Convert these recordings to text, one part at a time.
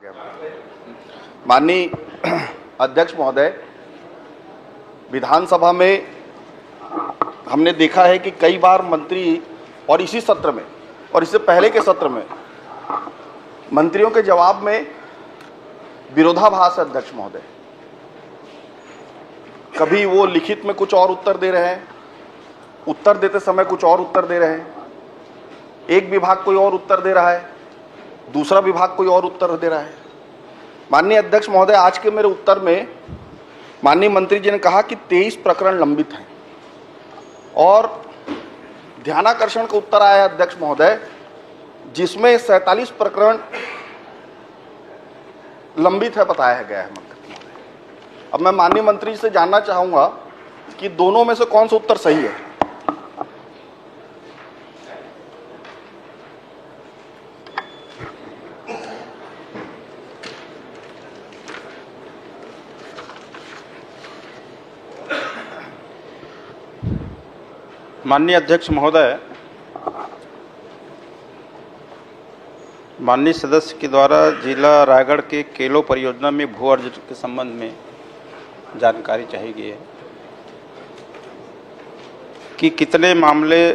माननीय अध्यक्ष महोदय, विधानसभा में हमने देखा है कि कई बार मंत्री और इसी सत्र में और इससे पहले के सत्र में मंत्रियों के जवाब में विरोधाभास है। अध्यक्ष महोदय, कभी वो लिखित में कुछ और उत्तर दे रहे हैं, उत्तर देते समय कुछ और उत्तर दे रहे हैं, एक विभाग कोई और उत्तर दे रहा है, दूसरा विभाग कोई और उत्तर दे रहा है। माननीय अध्यक्ष महोदय, आज के मेरे उत्तर में माननीय मंत्री जी ने कहा कि 23 प्रकरण लंबित हैं और ध्यानाकर्षण का उत्तर आया अध्यक्ष महोदय, जिसमें 47 प्रकरण लंबित है बताया गया है। मंत्री महोदय, अब मैं माननीय मंत्री जी से जानना चाहूंगा कि दोनों में से कौन सा उत्तर सही है। माननीय अध्यक्ष महोदय, माननीय सदस्य के द्वारा जिला रायगढ़ के केलो परियोजना में भू अर्जन के संबंध में जानकारी चाहिए गई है कि कितने मामले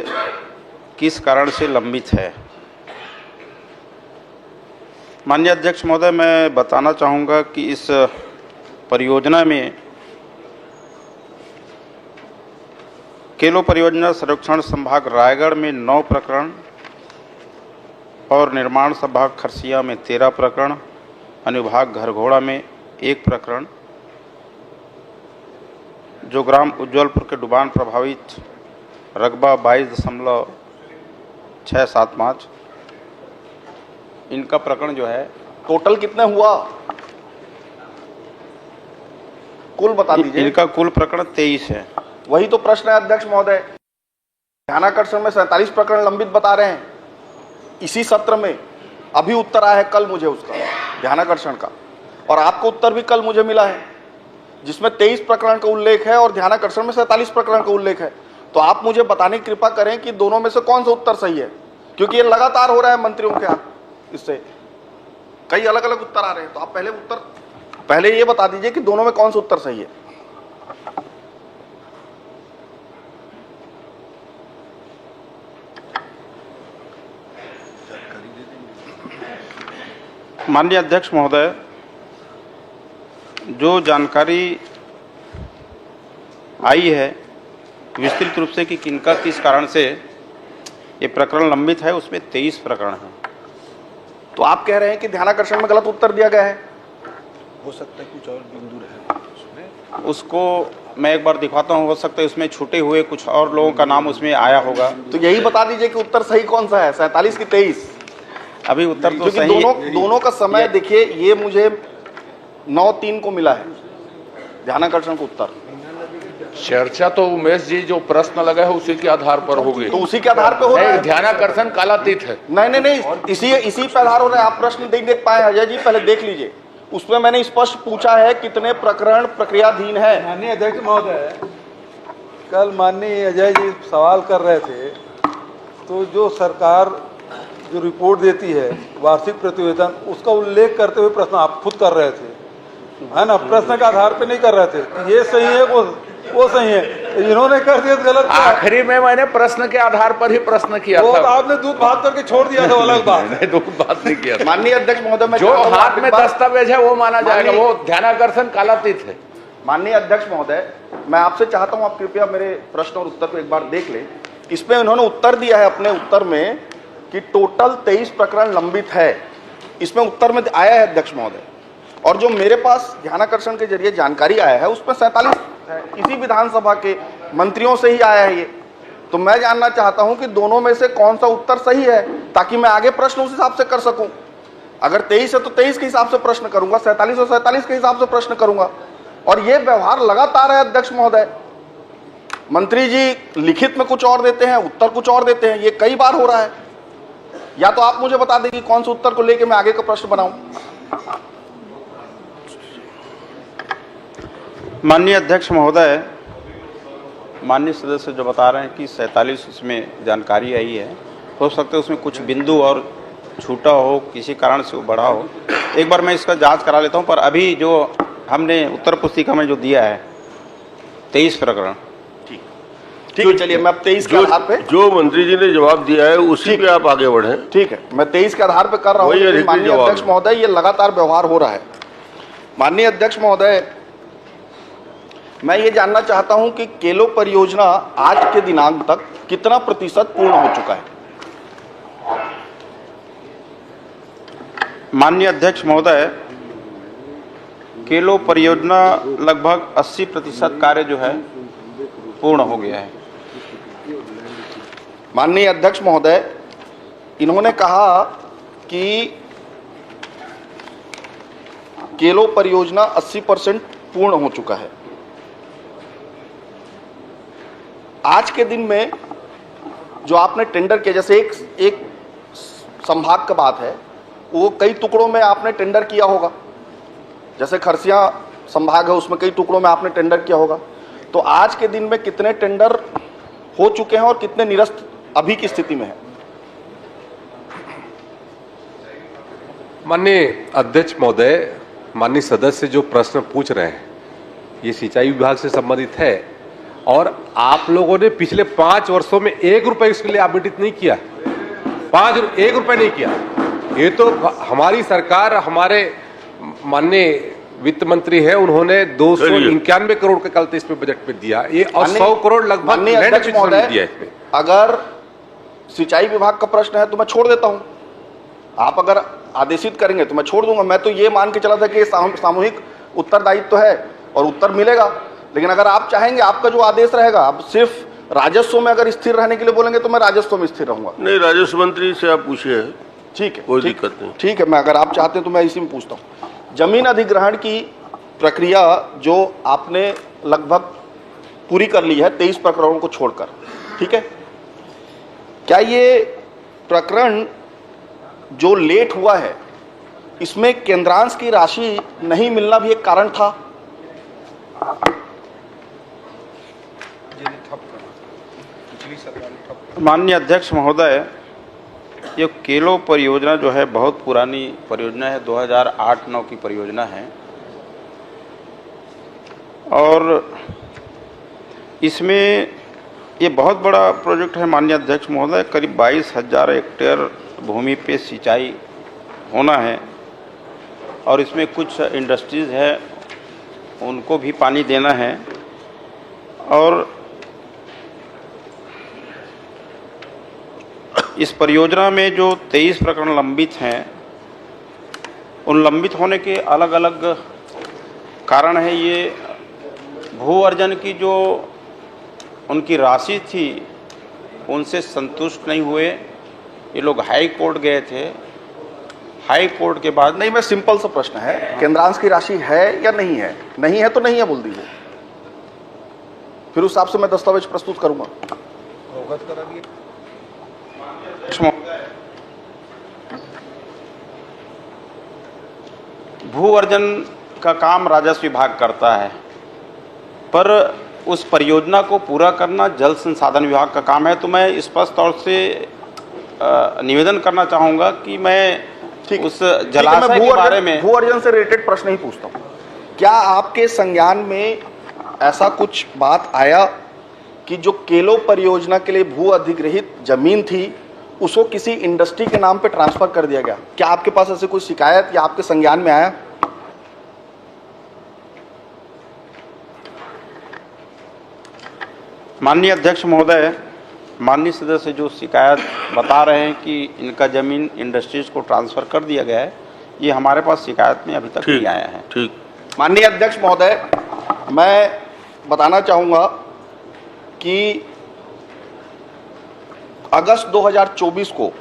किस कारण से लंबित है। माननीय अध्यक्ष महोदय, मैं बताना चाहूँगा कि इस परियोजना में केलो परियोजना संरक्षण संभाग रायगढ़ में 9 प्रकरण और निर्माण संभाग खरसिया में 13 प्रकरण, अनुभाग घरघोड़ा में 1 प्रकरण, जो ग्राम उज्ज्वलपुर के डुबान प्रभावित रकबा 22.675, इनका प्रकरण जो है टोटल कितने हुआ, कुल बता दीजिए। इनका कुल प्रकरण 23 है। वही तो प्रश्न है अध्यक्ष महोदय। ध्यानाकर्षण में 47 प्रकरण लंबित बता रहे हैं। इसी सत्र में अभी उत्तर आया है कल मुझे उसका, ध्यानाकर्षण का, और आपको उत्तर भी कल मुझे मिला है जिसमें 23 प्रकरण का उल्लेख है और ध्यानाकर्षण में 47 प्रकरण का उल्लेख है। तो आप मुझे बताने की कृपा करें कि दोनों में से कौन सा उत्तर सही है, क्योंकि ये लगातार हो रहा है मंत्रियों के हाथ, इससे कई अलग अलग उत्तर आ रहे हैं। तो आप पहले ये बता दीजिए कि दोनों में कौन सा उत्तर सही है। माननीय अध्यक्ष महोदय, जो जानकारी आई है विस्तृत रूप से कि किनका किस कारण से ये प्रकरण लंबित है, उसमें 23 प्रकरण हैं। तो आप कह रहे हैं कि ध्यानाकर्षण में गलत उत्तर दिया गया है। हो सकता है कुछ और बिंदु रहे उसमें, उसको मैं एक बार दिखाता हूँ। हो सकता है उसमें छूटे हुए कुछ और लोगों का नाम उसमें आया होगा। तो यही बता दीजिए कि उत्तर सही कौन सा है, 47 की 23। अभी उत्तर तो क्योंकि सही दोनों का समय देखिए, ये मुझे 9/3 को मिला है ध्यानाकर्षण का उत्तर। चर्चा तो उमेश जी जो प्रश्न लगा है उसी के आधार पर होगी। तो उसी के आधार पे हो रहा है। ध्यानाकर्षण कालातीत है। नहीं, इसी पे आधार हो रहा है। आप प्रश्न नहीं देख पाए अजय जी, पहले देख लीजिए। उसमें मैंने स्पष्ट पूछा है कितने प्रकरण प्रक्रियाधीन है। माननीय अध्यक्ष महोदय, कल माननीय अजय जी सवाल कर रहे थे, तो जो सरकार जो रिपोर्ट देती है वार्षिक प्रतिवेदन, उसका उल्लेख करते हुए प्रश्न आप खुद कर रहे थे, है ना। प्रश्न के आधार पे नहीं कर रहे थे कि ये सही है वो सही है। इन्होंने कर दिया गलत। आखिरी में मैंने प्रश्न के आधार पर ही प्रश्न किया वो था। तो आपने दूध भात करके छोड़ दिया था, अलग बात। नहीं, दूध बात नहीं किया। माननीय अध्यक्ष महोदय, जो हाथ में दस्तावेज है वो माना जाएगा, वो ध्यानाकर्षण कालातीत है। माननीय अध्यक्ष महोदय, मैं आपसे चाहता हूं आप कृपया मेरे प्रश्न और उत्तर को एक बार देख लें। इसमें उन्होंने उत्तर दिया है अपने उत्तर में कि टोटल 23 प्रकरण लंबित है, इसमें उत्तर में आया है अध्यक्ष महोदय। और जो मेरे पास ध्यानाकर्षण के जरिए जानकारी आया है उसमें 47 है, इसी विधानसभा के मंत्रियों से ही आया है ये। तो मैं जानना चाहता हूं कि दोनों में से कौन सा उत्तर सही है, ताकि मैं आगे प्रश्न उस हिसाब से कर सकूं। अगर 23 है तो 23 के हिसाब से प्रश्न करूंगा, 47 और 47 के हिसाब से प्रश्न करूंगा। और ये व्यवहार लगातार है अध्यक्ष महोदय। मंत्री जी लिखित में कुछ और देते हैं, उत्तर कुछ और देते हैं, ये कई बार हो रहा है। या तो आप मुझे बता दें कि कौन से उत्तर को लेकर मैं आगे का प्रश्न बनाऊं। माननीय अध्यक्ष महोदय, माननीय सदस्य जो बता रहे हैं कि 47 उसमें जानकारी आई है, हो सकता है उसमें कुछ बिंदु और छूटा हो, किसी कारण से वो बढ़ा हो। एक बार मैं इसका जांच करा लेता हूं, पर अभी जो हमने उत्तर पुस्तिका में जो दिया है 23 प्रकरण। ठीक है, चलिए मैं अब 23 के आधार पे, जो मंत्री जी ने जवाब दिया है उसी पे आप आगे बढ़े। ठीक है, मैं 23 के आधार पे कर रहा हूँ। वही अधिकृत माननीय जवाब अध्यक्ष है। महोदय, ये लगातार व्यवहार हो रहा है। माननीय अध्यक्ष महोदय, मैं ये जानना चाहता हूं कि केलो परियोजना आज के दिनांक तक कितना प्रतिशत पूर्ण हो चुका है? माननीय अध्यक्ष महोदय, केलो परियोजना लगभग 80% कार्य जो है पूर्ण हो गया है। माननीय अध्यक्ष महोदय, इन्होंने कहा कि केलो परियोजना 80% पूर्ण हो चुका है। आज के दिन में जो आपने टेंडर किया, जैसे एक संभाग का बात है, वो कई टुकड़ों में आपने टेंडर किया होगा। जैसे खरसिया संभाग है, उसमें कई टुकड़ों में आपने टेंडर किया होगा। तो आज के दिन में कितने टेंडर हो चुके हैं और कितने निरस्त अभी की स्थिति में है? माननीय अध्यक्ष महोदय, माननीय सदस्य जो प्रश्न पूछ रहे हैं ये सिंचाई विभाग से संबंधित है और आप लोगों ने पिछले 5 वर्षों में 1 रुपए इसके लिए आवंटित नहीं किया। 1 रुपए नहीं किया। ये तो हमारी सरकार, हमारे माननीय वित्त मंत्री है, उन्होंने 291 करोड़ का कल इसमें बजट में दिया, ये और 100 करोड़ लगभग लैंड एक्विजिशन में दिया इसमें। अगर सिंचाई विभाग का प्रश्न है तो मैं छोड़ देता हूं, आप अगर आदेशित करेंगे तो मैं छोड़ दूंगा। मैं तो ये मान के चला था कि ये सामूहिक उत्तरदायित्व है और उत्तर मिलेगा। लेकिन अगर आप चाहेंगे, आपका जो आदेश रहेगा, आप सिर्फ राजस्व में अगर स्थिर रहने के लिए बोलेंगे तो मैं राजस्व में स्थिर रहूंगा। नहीं, राजस्व मंत्री से आप पूछिए। ठीक है, कोई दिक्कत नहीं। ठीक है, मैं अगर आप चाहते हैं तो मैं इसी में पूछता हूँ। जमीन अधिग्रहण की प्रक्रिया जो आपने लगभग पूरी कर ली है 23 प्रकरणों को छोड़कर, ठीक है, क्या ये प्रकरण जो लेट हुआ है इसमें केंद्रांश की राशि नहीं मिलना भी एक कारण था? माननीय अध्यक्ष महोदय, ये केलो परियोजना जो है बहुत पुरानी परियोजना है, 2008-9 की परियोजना है और इसमें ये बहुत बड़ा प्रोजेक्ट है। माननीय अध्यक्ष महोदय, करीब 22,000 हेक्टेयर भूमि पे सिंचाई होना है और इसमें कुछ इंडस्ट्रीज़ है, उनको भी पानी देना है। और इस परियोजना में जो 23 प्रकरण लंबित हैं, उन लंबित होने के अलग अलग कारण है। ये भू अर्जन की जो उनकी राशि थी उनसे संतुष्ट नहीं हुए, ये लोग हाई कोर्ट गए थे। हाई कोर्ट के बाद नहीं, मैं सिंपल सा प्रश्न है, केंद्रांश की राशि है या नहीं है? नहीं है तो नहीं है बोल दीजिए, फिर उस हिसाब से मैं दस्तावेज प्रस्तुत करूंगा। भू अर्जन का काम राजस्व विभाग करता है, पर उस परियोजना को पूरा करना जल संसाधन विभाग का काम है। तो मैं स्पष्ट तौर से निवेदन करना चाहूँगा कि मैं उस जलाशय के बारे में भू अर्जन से रिलेटेड प्रश्न ही पूछता हूँ। क्या आपके संज्ञान में ऐसा कुछ बात आया कि जो केलो परियोजना के लिए भू अधिग्रहित जमीन थी उसको किसी इंडस्ट्री के नाम पे ट्रांसफर कर दिया गया? क्या आपके पास ऐसे कोई शिकायत या आपके संज्ञान में आया? माननीय अध्यक्ष महोदय, माननीय सदस्य जो शिकायत बता रहे हैं कि इनका जमीन इंडस्ट्रीज को ट्रांसफर कर दिया गया है, ये हमारे पास शिकायत में अभी तक नहीं आया है। ठीक। माननीय अध्यक्ष महोदय, मैं बताना चाहूँगा कि अगस्त 2024 को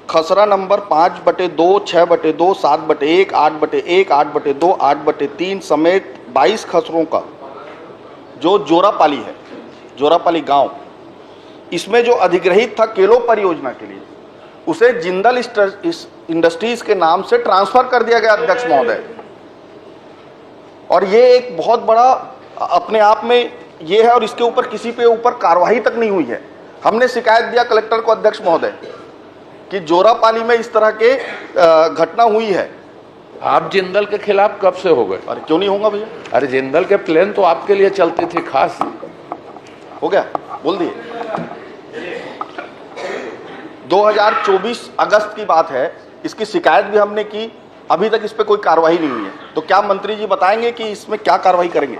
खसरा नंबर 5/2, 6/2, 7/1, 8/1, 8/2, 8/3 समेत 22 खसरों का जो जोरापाली है, जोरापाली गांव, इसमें जो अधिग्रहित था केलो परियोजना के लिए, उसे जिंदल इंडस्ट्रीज के नाम से ट्रांसफर कर दिया गया अध्यक्ष महोदय। और ये एक बहुत बड़ा अपने आप में ये है और इसके ऊपर किसी पे ऊपर कार्रवाई तक नहीं हुई है। हमने शिकायत दिया कलेक्टर को अध्यक्ष महोदय, कि जोरापाली में इस तरह के घटना हुई है। आप जिंदल के खिलाफ कब से हो गए? अरे क्यों नहीं होगा भैया? अरे जिंदल के प्लेन तो आपके लिए चलती थी खास। हो गया, बोल दिए। 2024 अगस्त की बात है, इसकी शिकायत भी हमने की, अभी तक इस पे कोई कार्रवाई नहीं हुई है। तो क्या मंत्री जी बताएंगे कि इसमें क्या कार्रवाई करेंगे?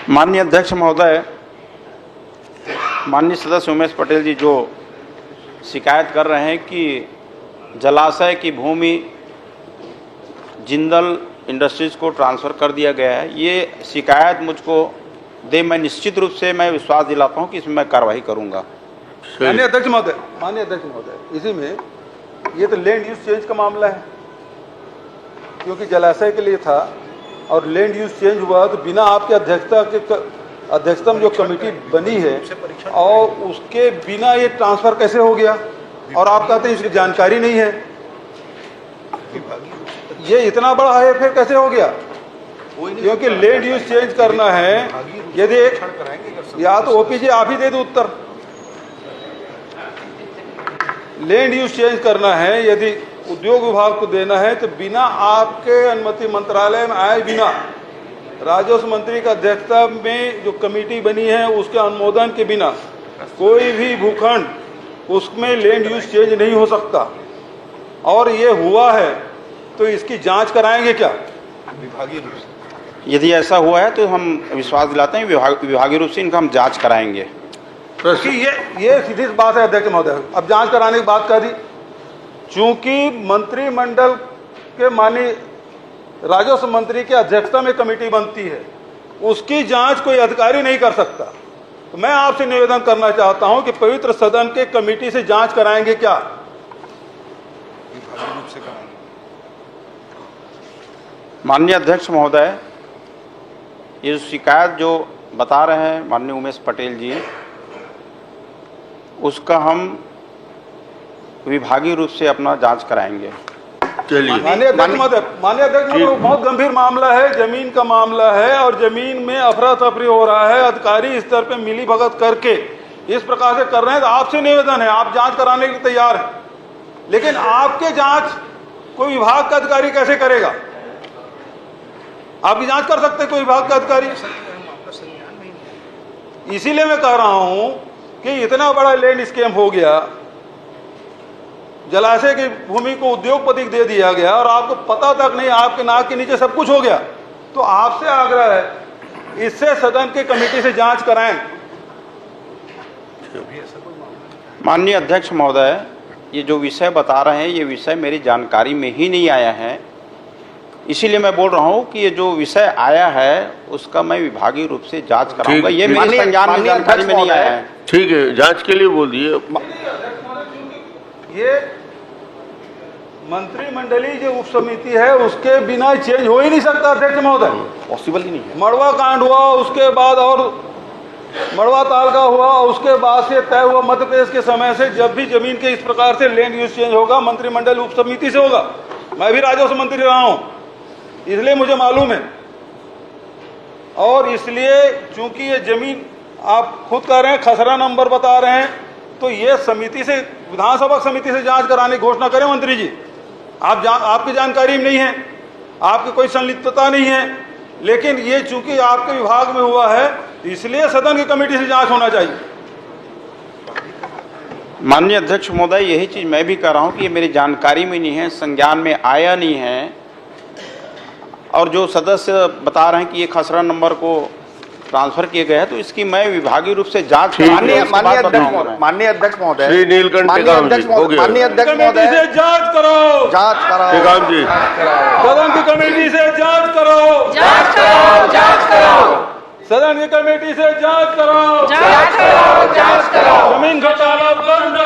माननीय अध्यक्ष महोदय, माननीय सदस्य उमेश पटेल जी जो शिकायत कर रहे हैं कि जलाशय की भूमि जिंदल इंडस्ट्रीज को ट्रांसफ़र कर दिया गया है, ये शिकायत मुझको दे, मैं निश्चित रूप से मैं विश्वास दिलाता हूं कि इसमें मैं कार्रवाई करूंगा। माननीय अध्यक्ष महोदय, इसी में ये तो लैंड यूज चेंज का मामला है, क्योंकि जलाशय के लिए था और लैंड यूज चेंज हुआ तो बिना आपके अध्यक्षता में जो कमेटी बनी है और उसके बिना ये ट्रांसफर कैसे हो गया? और आप कहते हैं इसकी जानकारी नहीं है। ये इतना बड़ा है फिर कैसे हो गया? क्योंकि लैंड यूज चेंज करना है, यदि या तो ओपीजी आप ही दे दो उत्तर। लैंड यूज चेंज करना है, यदि उद्योग विभाग को देना है तो बिना आपके अनुमति, मंत्रालय में आए बिना, राजस्व मंत्री का अध्यक्षता में जो कमेटी बनी है उसके अनुमोदन के बिना कोई भी भूखंड उसमें लैंड यूज चेंज नहीं हो सकता। और ये हुआ है तो इसकी जांच कराएंगे क्या? विभागीय रूप से यदि ऐसा हुआ है तो हम विश्वास दिलाते हैं विभागीय रूप से इनका हम जांच कराएंगे। कि ये सीधी बात है अध्यक्ष महोदय, अब जांच कराने की बात कर दी। चूंकि मंत्रिमंडल के माननीय राजस्व मंत्री के अध्यक्षता में कमेटी बनती है, उसकी जांच कोई अधिकारी नहीं कर सकता। तो मैं आपसे निवेदन करना चाहता हूं कि पवित्र सदन के कमेटी से जांच कराएंगे क्या? माननीय अध्यक्ष महोदय, ये शिकायत जो बता रहे हैं माननीय उमेश पटेल जी, उसका हम विभागीय रूप से अपना जांच कराएंगे। चलिए, माननीय अध्यक्ष महोदय, बहुत गंभीर मामला है, जमीन का मामला है और जमीन में अफरा तफरी हो रहा है, अधिकारी स्तर पे मिली भगत करके इस प्रकार से कर रहे हैं। तो आपसे निवेदन है, आप जांच कराने के लिए तैयार हैं, लेकिन आपके जांच कोई विभाग का अधिकारी कैसे करेगा? आपकी जांच कर सकते कोई विभाग का अधिकारी? इसीलिए मैं कह रहा हूं कि इतना बड़ा लैंड स्कैम हो गया, जलाशय की भूमि को उद्योगपति को दे दिया गया और आपको पता तक नहीं, आपके नाक के नीचे सब कुछ हो गया। तो आपसे आग्रह है, इससे सदन की कमेटी से जांच कराएं। माननीय अध्यक्ष महोदय, ये जो विषय बता रहे हैं ये विषय मेरी जानकारी में ही नहीं आया है, इसीलिए मैं बोल रहा हूं कि ये जो विषय आया है उसका मैं विभागीय रूप से जांच कराऊंगा। ये मेरे संज्ञान में, जानकारी में नहीं आया है। ठीक है, जांच के लिए बोल दिए। ये मंत्रिमंडलीय जो उप समिति है उसके बिना चेंज हो ही नहीं सकता अध्यक्ष महोदय, पॉसिबल ही नहीं है। मड़वा कांड हुआ, उसके बाद और मड़वा ताल का हुआ, उसके बाद से तय हुआ मध्य प्रदेश के समय से जब भी जमीन के इस प्रकार से लैंड यूज चेंज होगा मंत्रिमंडल उप समिति से होगा। मैं भी राजस्व मंत्री रहा हूं, इसलिए मुझे मालूम है। और इसलिए चूंकि ये जमीन आप खुद कह रहे हैं, खसरा नंबर बता रहे हैं, तो ये समिति से, विधानसभा समिति से जांच कराने की घोषणा करें मंत्री जी। आपकी जानकारी में नहीं है, आपकी कोई संलिप्तता नहीं है, लेकिन ये चूंकि आपके विभाग में हुआ है इसलिए सदन की कमेटी से जांच होना चाहिए। माननीय अध्यक्ष महोदय, यही चीज मैं भी कह रहा हूं कि ये मेरी जानकारी में नहीं है, संज्ञान में आया नहीं है। और जो सदस्य बता रहे हैं कि ये खसरा नंबर को ट्रांसफर किए गए हैं, तो इसकी मैं विभागीय रूप से जांच माननीय अध्यक्ष महोदय, श्री नीलकंठ टेकाम जी, हो गया। माननीय अध्यक्ष महोदय, जांच करो, जांच कराओ। टेकाम जी, सदन की कमेटी से जांच करो, सदन की कमेटी से जांच करो, जमीन घोटाला बंद